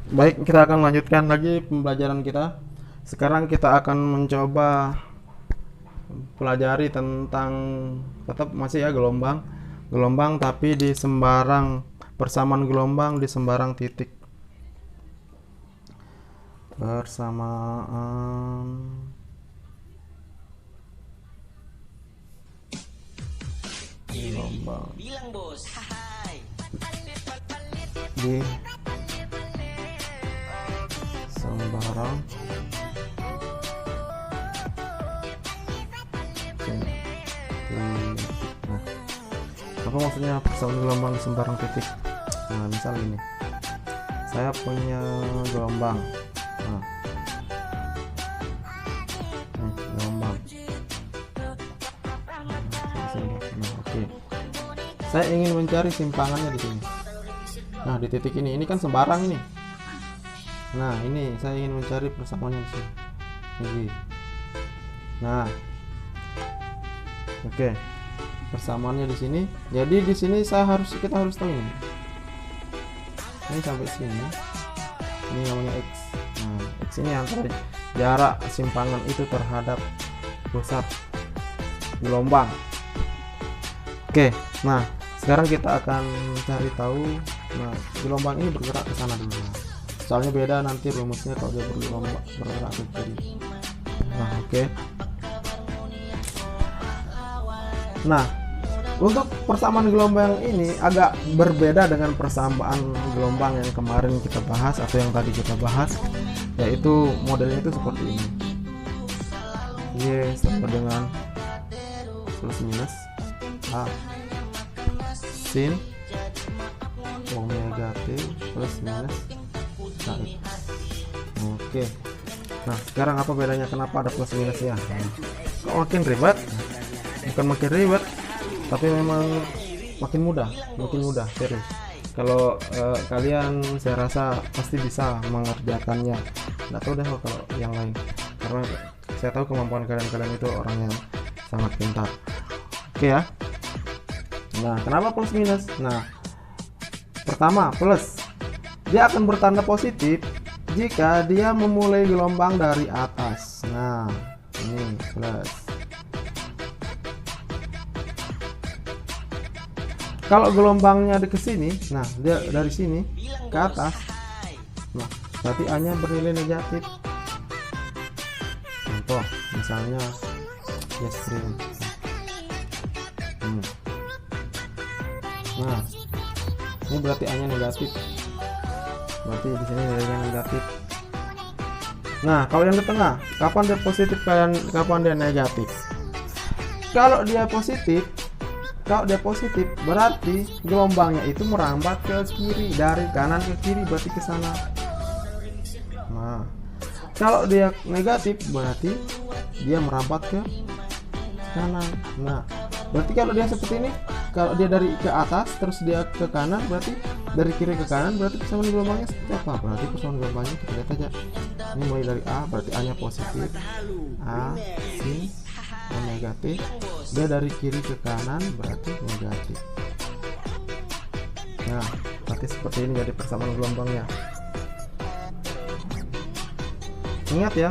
Baik, kita akan lanjutkan lagi pembelajaran kita. Sekarang kita akan mencoba pelajari tentang tetap masih ya gelombang. Gelombang tapi di sembarang persamaan gelombang di sembarang titik. Persamaan gelombang Bilang bos, hai. di sembarang titik. Nah, apa maksudnya persamaan gelombang di sembarang titik? Nah, misal ini, saya punya gelombang. Nah, gelombang. Nah, oke. Saya ingin mencari simpangannya di sini. Nah, di titik ini kan sembarang ini. Nah, ini saya ingin mencari persamaannya di sini. Ini. Nah, oke. Persamaannya di sini. Jadi di sini kita harus tahu ini. Ini sampai sini. Ini namanya x. Nah, x ini antara jarak simpangan itu terhadap pusat gelombang. Oke. Nah, sekarang kita akan cari tahu. Nah, gelombang ini bergerak ke sana dulu. Soalnya beda nanti rumusnya kalau dia bergerak ke kiri. Nah, oke. Nah, untuk persamaan gelombang ini agak berbeda dengan persamaan gelombang yang kemarin kita bahas atau yang tadi kita bahas, yaitu modelnya itu seperti ini. Y sama dengan plus minus A sin omega t plus minus kx. Oke. Nah, sekarang apa bedanya? Kenapa ada plus minusnya? Kok makin ribet? Bukan makin ribet, tapi memang makin mudah serius. Kalau kalian, saya rasa pasti bisa mengerjakannya. Nggak tahu deh kalau yang lain, karena saya tahu kemampuan kalian itu orang yang sangat pintar. Oke ya. Nah, kenapa plus minus? Nah, pertama, plus dia akan bertanda positif jika dia memulai gelombang dari atas. Nah, ini plus. Kalau gelombangnya ke sini, nah dia dari sini ke atas, nah berarti A nya bernilai negatif. Contoh misalnya gas stream. Nah, ini berarti A nya negatif, berarti di sini nilainya negatif. Nah, kalau yang di tengah, kapan dia positif, kapan dia negatif? Kalau dia positif berarti gelombangnya itu merambat ke kiri, dari kanan ke kiri, berarti ke sana. Nah, kalau dia negatif berarti dia merambat ke kanan. Nah, berarti kalau dia seperti ini, kalau dia dari ke atas terus dia ke kanan, berarti dari kiri ke kanan, berarti persamaan gelombangnya seperti apa? Berarti persamaan gelombangnya kita lihat aja. Ini mulai dari A, berarti A nya positif, A sin negatif. Dia dari kiri ke kanan berarti negatif. Nah, berarti seperti ini jadi persamaan gelombangnya. Ingat ya,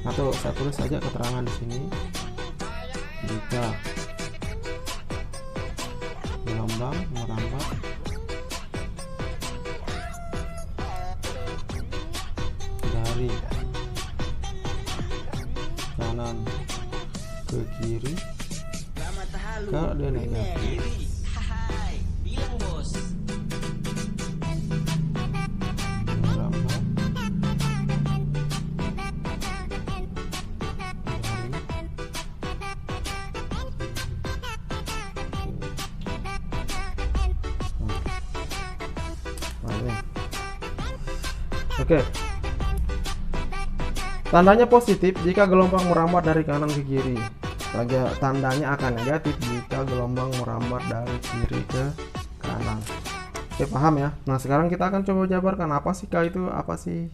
atau saya tulis saja keterangan di sini. Jika gelombang merambat dari kanan ke kiri, kalau dia negatif, hai. Bilang bos. merambat dari oke. Tandanya positif jika gelombang merambat dari kanan ke kiri. Tandanya akan negatif jika gelombang merambat dari kiri ke kanan. Oke, paham ya? Nah, sekarang kita akan coba jabarkan apa sih K itu, apa sih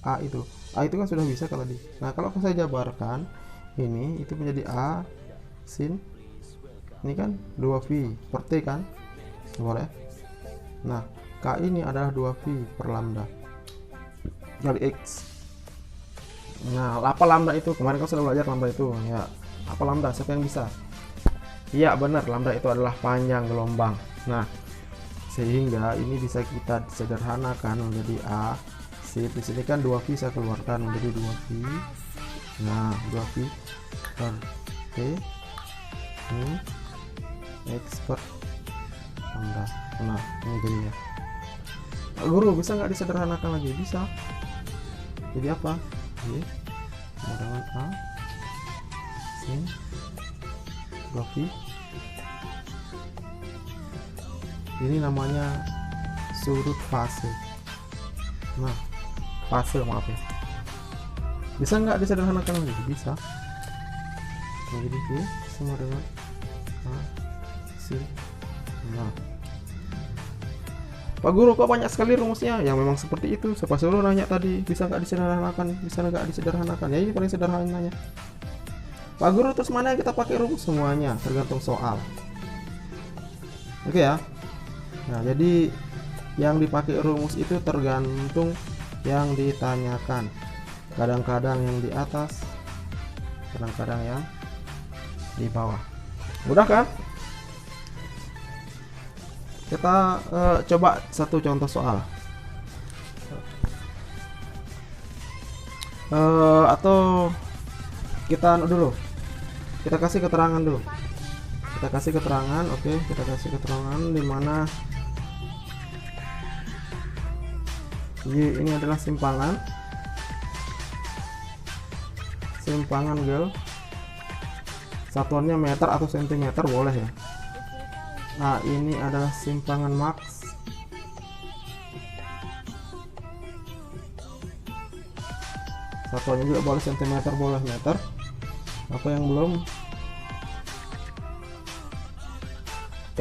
A itu. A itu kan sudah bisa kalau di. Nah, kalau saya jabarkan ini itu menjadi A sin ini kan 2V per T kan? Boleh. Nah, K ini adalah 2V per lambda. kali X. Nah, apa lambda itu? Kemarin kau sudah belajar lambda itu ya. Apa lambda? Siapa yang bisa? Iya benar, lambda itu adalah panjang gelombang. Nah, sehingga ini bisa kita sederhanakan menjadi A. Si di sini kan 2V saya keluarkan menjadi 2V. Nah, 2V per T ini X per lambda. Nah, ini jadinya. Pak Guru, bisa nggak disederhanakan lagi? Bisa. Jadi apa? Y sama dengan A sin 2V. Ini namanya sudut fase. Nah, fase maaf ya. Bisa nggak disederhanakan lagi? Bisa. Nah, jadi V sama dengan A sin. Nah, Pak Guru kok banyak sekali rumusnya? Ya memang seperti itu. Siapa suruh nanya tadi, bisa nggak disederhanakan? Bisa nggak disederhanakan? Ya ini paling sederhananya. Pak Guru, terus mana yang kita pakai rumus? Semuanya tergantung soal. Oke ya. Nah, jadi yang dipakai rumus itu tergantung yang ditanyakan. Kadang-kadang yang di atas, kadang-kadang yang di bawah. Mudah kan? Kita coba satu contoh soal. Atau kita dulu. Kita kasih keterangan dulu. Kita kasih keterangan, oke, kita kasih keterangan di mana Y ini adalah simpangan. Simpangan gel. Satuannya meter atau sentimeter boleh ya. Nah, ini adalah simpangan max. Satuannya juga boleh sentimeter, boleh meter. Apa yang belum?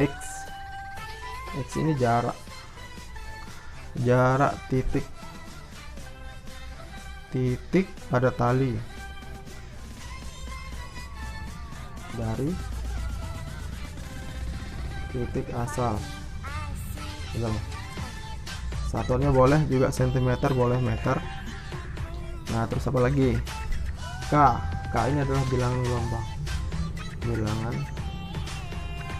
X. X ini jarak. Jarak titik. Titik pada tali. Dari titik asal. Satuannya boleh juga sentimeter, boleh meter. Nah, terus apa lagi? K. K ini adalah bilangan gelombang.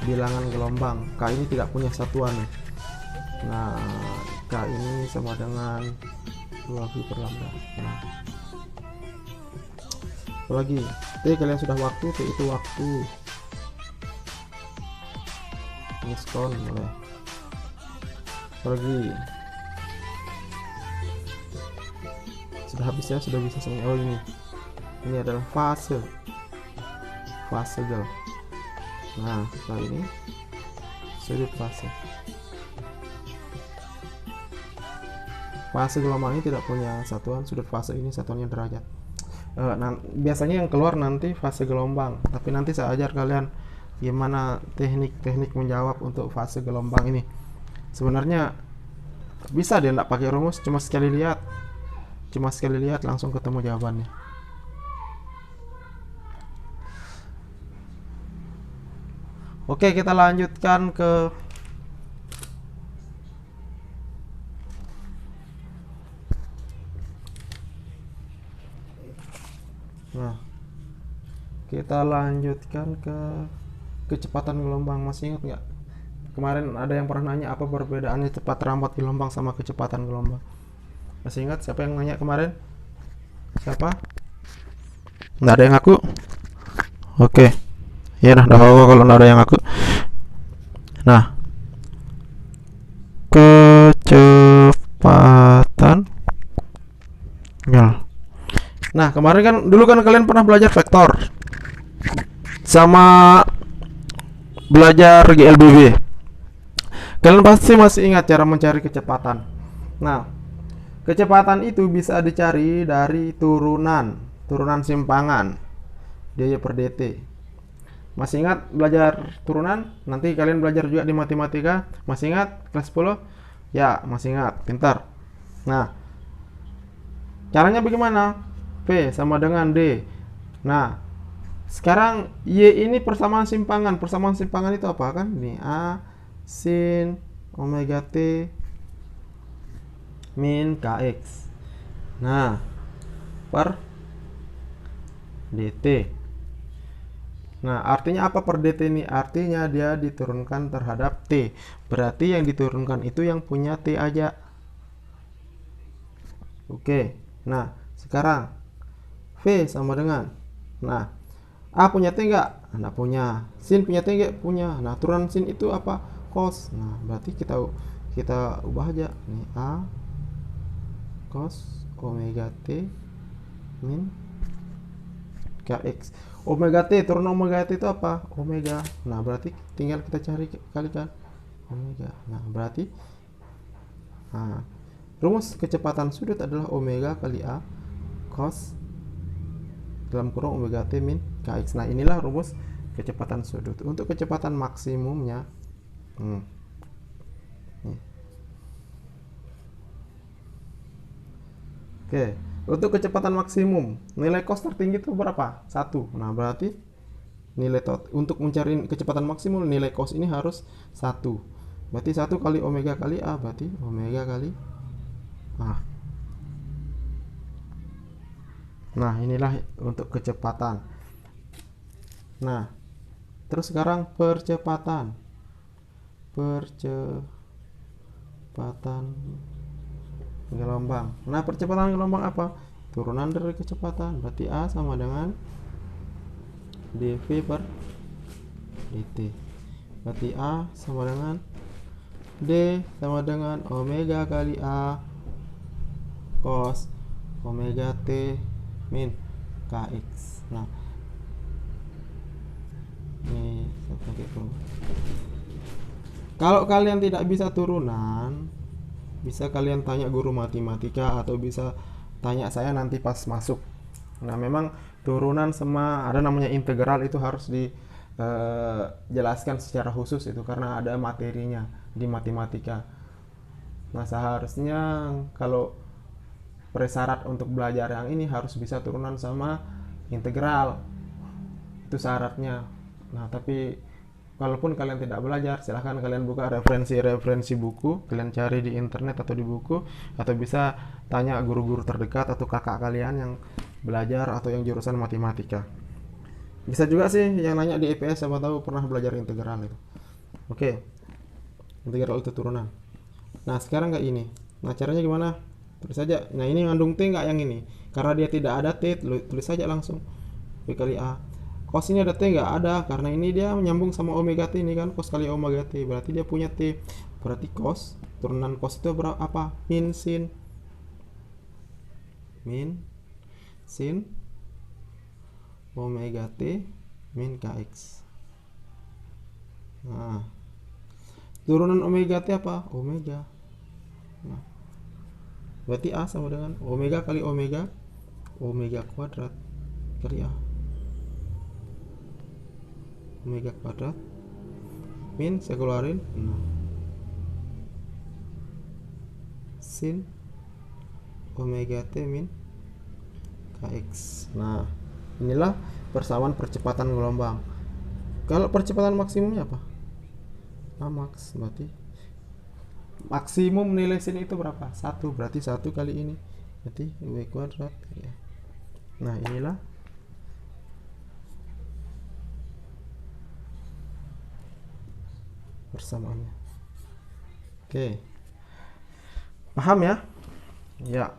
Bilangan gelombang. K ini tidak punya satuan. Nah, K ini sama dengan 2V per lambda. Nah, apa lagi? T kalian sudah waktu, T itu waktu. Ini skon boleh. Pergi. Sudah habis ya, sudah bisa semuanya. Oh ini adalah fase gel. Nah, kali ini sudut fase. Fase gelombang ini tidak punya satuan, sudut fase ini satuannya derajat. Nah, biasanya yang keluar nanti fase gelombang, tapi nanti saya ajar kalian gimana teknik menjawab untuk fase gelombang ini. Sebenarnya bisa dia tidak pakai rumus, cuma sekali lihat langsung ketemu jawabannya. Oke, kita lanjutkan ke kecepatan gelombang. Masih ingat nggak? Kemarin ada yang pernah nanya apa perbedaannya cepat rambat gelombang sama kecepatan gelombang. Masih ingat siapa yang nanya kemarin? Siapa? Nggak ada yang ngaku? Oke. Ya udah kalau nggak ada yang ngaku. Nah, kecepatan Nah, kemarin kan dulu kan kalian pernah belajar vektor sama belajar GLBB. Kalian pasti masih ingat cara mencari kecepatan. Nah, kecepatan itu bisa dicari dari turunan simpangan daya per dt. Masih ingat belajar turunan? Nanti kalian belajar juga di matematika. Masih ingat kelas 10? Ya, masih ingat. Pintar. Nah, caranya bagaimana? P sama dengan D. Nah, sekarang Y ini persamaan simpangan. Persamaan simpangan itu apa kan? Ini A sin omega T min Kx. Nah, per dt. Nah, artinya apa per dt ini? Artinya dia diturunkan terhadap t. Berarti yang diturunkan itu yang punya t aja. Oke. Nah, sekarang v sama dengan, nah, a punya t enggak? Enggak punya. Sin punya t enggak? Punya. Nah, turunan sin itu apa? Cos. Nah, berarti kita ubah aja. Ini a cos omega t min kx. Omega t, turunan omega t itu apa? Omega. Nah, berarti tinggal kita cari kalikan omega. Nah, berarti rumus kecepatan sudut adalah omega kali a cos dalam kurung omega t min kx. Nah, inilah rumus kecepatan sudut. Untuk kecepatan maksimumnya, oke, untuk kecepatan maksimum nilai cos tertinggi itu berapa? 1. Nah, berarti nilai untuk mencari kecepatan maksimum nilai cos ini harus 1. Berarti 1 kali omega kali a, berarti omega kali a. Nah, inilah untuk kecepatan. Nah, terus sekarang percepatan gelombang. Nah, percepatan gelombang apa? Turunan dari kecepatan. Berarti a sama dengan dv per dt. Berarti a sama dengan d sama dengan omega kali a cos omega t min kx. Nah, ini gitu. Kalau kalian tidak bisa turunan, bisa kalian tanya guru matematika atau bisa tanya saya nanti pas masuk. Nah, memang turunan sama ada namanya integral itu harus dijelaskan secara khusus itu karena ada materinya di matematika. Nah, seharusnya kalau persyarat untuk belajar yang ini harus bisa turunan sama integral. Itu syaratnya. Nah, tapi walaupun kalian tidak belajar, silahkan kalian buka referensi buku, kalian cari di internet atau di buku, atau bisa tanya guru-guru terdekat atau kakak kalian yang belajar atau yang jurusan matematika. Bisa juga sih yang nanya di IPS, siapa tahu pernah belajar integral itu. Oke, integral itu turunan. Nah, sekarang nggak ini. Nah, caranya gimana? Tulis saja. Nah, ini ngandung T nggak yang ini? Karena dia tidak ada T, tulis saja langsung V kali A. Cos ini ada T nggak? Ada, karena ini dia menyambung sama omega T ini kan, cos kali omega T. Berarti dia punya T. Berarti cos, turunan cos itu berapa? Apa? Min sin omega T min kx. Nah, turunan omega T apa? Omega. Nah, berarti A sama dengan omega kali omega kuadrat kali A. Omega kuadrat min, saya keluarin, sin omega T min kx. Nah, inilah persamaan percepatan gelombang. Kalau percepatan maksimumnya apa? A max. Berarti maksimum nilai sin itu berapa? 1. Berarti 1 kali ini, berarti V kuadrat ya. Nah, inilah persamaannya. Oke, paham ya? Ya,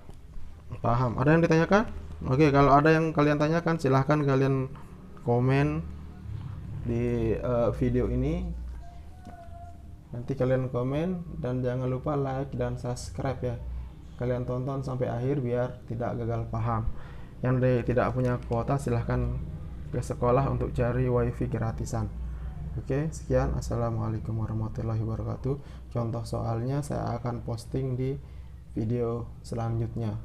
paham. Ada yang ditanyakan? Oke, kalau ada yang kalian tanyakan, silahkan kalian komen di video ini. Nanti kalian komen dan jangan lupa like dan subscribe ya. Kalian tonton sampai akhir biar tidak gagal paham. Yang tidak punya kuota silahkan ke sekolah untuk cari wifi gratisan. Oke, sekian. Assalamualaikum warahmatullahi wabarakatuh. Contoh soalnya saya akan posting di video selanjutnya.